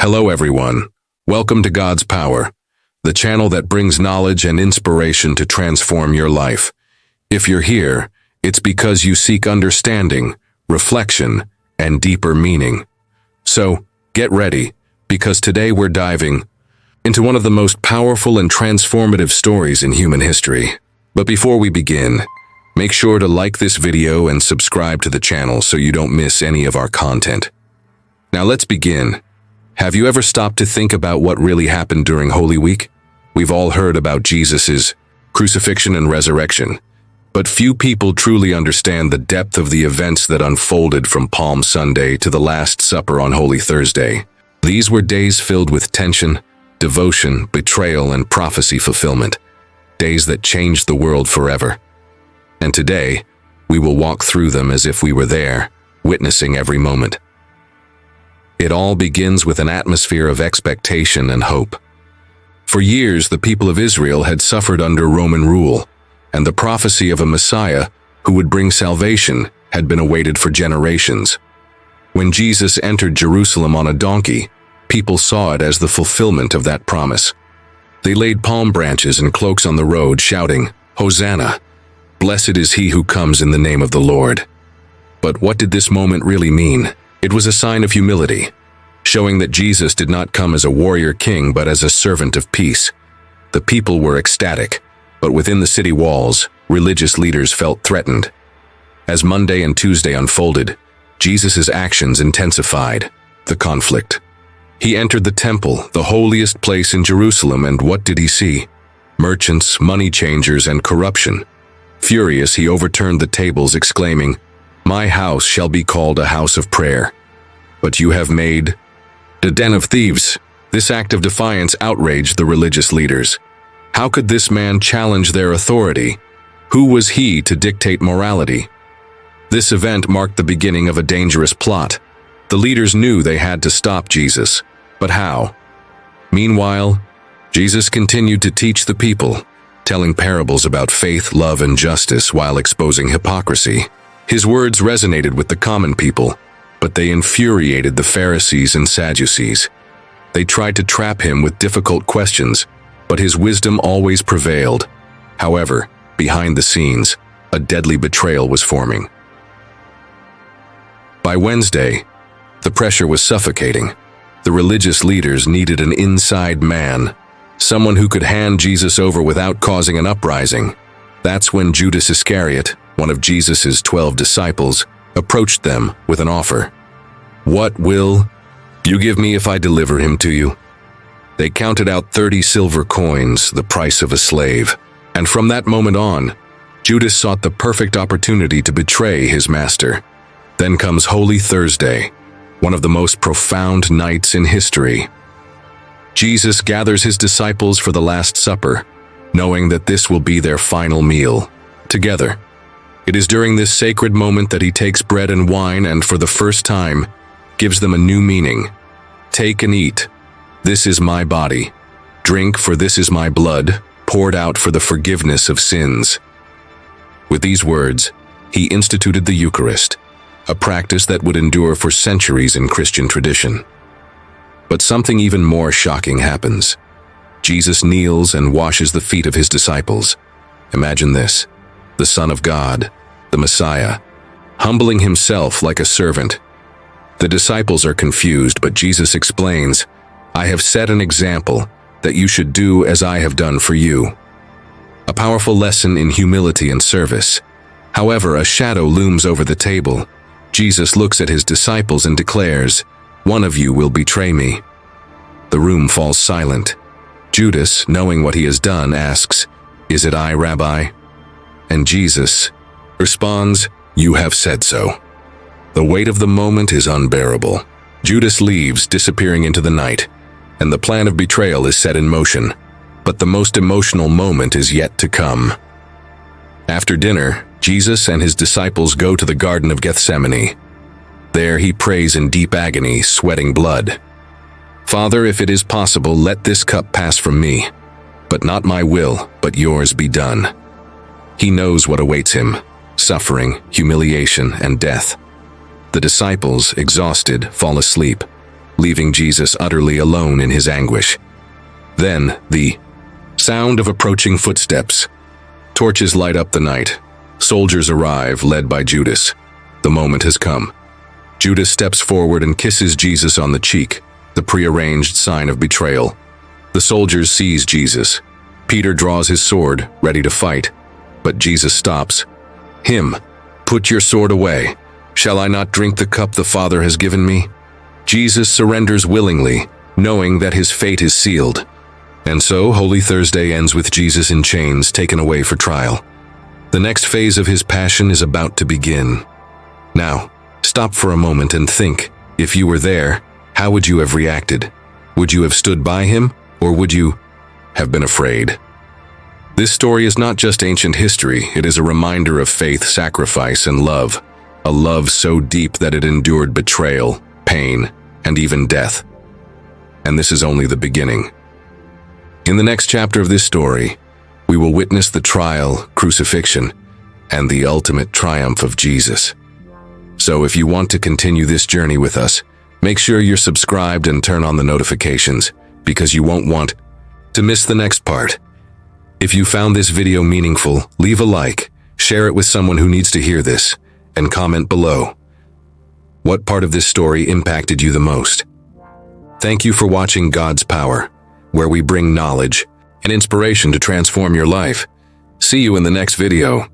Hello everyone. Welcome to God's Power, the channel that brings knowledge and inspiration to transform your life. If you're here, it's because you seek understanding, reflection, and deeper meaning. So, get ready, because today we're diving into one of the most powerful and transformative stories in human history. But before we begin, make sure to like this video and subscribe to the channel so you don't miss any of our content. Now let's begin. Have you ever stopped to think about what really happened during Holy Week? We've all heard about Jesus' crucifixion and resurrection, but few people truly understand the depth of the events that unfolded from Palm Sunday to the Last Supper on Holy Thursday. These were days filled with tension, devotion, betrayal, and prophecy fulfillment, days that changed the world forever. And today, we will walk through them as if we were there, witnessing every moment. It all begins with an atmosphere of expectation and hope. For years, the people of Israel had suffered under Roman rule, and the prophecy of a Messiah who would bring salvation had been awaited for generations. When Jesus entered Jerusalem on a donkey, people saw it as the fulfillment of that promise. They laid palm branches and cloaks on the road, shouting, "Hosanna! Blessed is he who comes in the name of the Lord." But what did this moment really mean? It was a sign of humility, showing that Jesus did not come as a warrior king but as a servant of peace. The people were ecstatic, but within the city walls, religious leaders felt threatened. As Monday and Tuesday unfolded, Jesus' actions intensified the conflict. He entered the temple, the holiest place in Jerusalem, and what did he see? Merchants, money changers, and corruption. Furious, he overturned the tables, exclaiming, "My house shall be called a house of prayer, but you have made a den of thieves." This act of defiance outraged the religious leaders. How could this man challenge their authority? Who was he to dictate morality? This event marked the beginning of a dangerous plot. The leaders knew they had to stop Jesus, but how? Meanwhile, Jesus continued to teach the people, telling parables about faith, love, and justice while exposing hypocrisy. His words resonated with the common people, but they infuriated the Pharisees and Sadducees. They tried to trap him with difficult questions, but his wisdom always prevailed. However, behind the scenes, a deadly betrayal was forming. By Wednesday, the pressure was suffocating. The religious leaders needed an inside man, someone who could hand Jesus over without causing an uprising. That's when Judas Iscariot, one of Jesus' 12 disciples, approached them with an offer. "What will you give me if I deliver him to you?" They counted out 30 silver coins, the price of a slave. And from that moment on, Judas sought the perfect opportunity to betray his master. Then comes Holy Thursday, one of the most profound nights in history. Jesus gathers his disciples for the Last Supper, knowing that this will be their final meal together. It is during this sacred moment that he takes bread and wine and, for the first time, gives them a new meaning. "Take and eat. This is my body. Drink, for this is my blood, poured out for the forgiveness of sins." With these words, he instituted the Eucharist, a practice that would endure for centuries in Christian tradition. But something even more shocking happens. Jesus kneels and washes the feet of his disciples. Imagine this: the Son of God, the Messiah, humbling himself like a servant. The disciples are confused, but Jesus explains, "I have set an example that you should do as I have done for you." A powerful lesson in humility and service. However, a shadow looms over the table. Jesus looks at his disciples and declares, "One of you will betray me." The room falls silent. Judas, knowing what he has done, asks, "Is it I, Rabbi?" And Jesus responds, "You have said so." The weight of the moment is unbearable. Judas leaves, disappearing into the night, and the plan of betrayal is set in motion. But the most emotional moment is yet to come. After dinner, Jesus and his disciples go to the Garden of Gethsemane. There he prays in deep agony, sweating blood. "Father, if it is possible, let this cup pass from me. But not my will, but yours be done." He knows what awaits him: suffering, humiliation, and death. The disciples, exhausted, fall asleep. leaving Jesus utterly alone in his anguish. Then, the sound of approaching footsteps. Torches light up the night. Soldiers arrive, led by Judas. The moment has come. Judas steps forward and kisses Jesus on the cheek, the prearranged sign of betrayal. The soldiers seize Jesus. Peter draws his sword, ready to fight, but Jesus stops. Him, "Put your sword away. Shall I not drink the cup the Father has given me?" Jesus surrenders willingly, knowing that his fate is sealed. And so, Holy Thursday ends with Jesus in chains, taken away for trial. The next phase of his passion is about to begin. Now, stop for a moment and think, if you were there, how would you have reacted? Would you have stood by him, or would you have been afraid? This story is not just ancient history, it is a reminder of faith, sacrifice, and love. A love so deep that it endured betrayal, pain, and even death. And this is only the beginning. In the next chapter of this story, we will witness the trial, crucifixion, and the ultimate triumph of Jesus. So if you want to continue this journey with us, make sure you're subscribed and turn on the notifications, because you won't want to miss the next part. If you found this video meaningful, leave a like, share it with someone who needs to hear this, and comment below. What part of this story impacted you the most? Thank you for watching God's Power, where we bring knowledge and inspiration to transform your life. See you in the next video.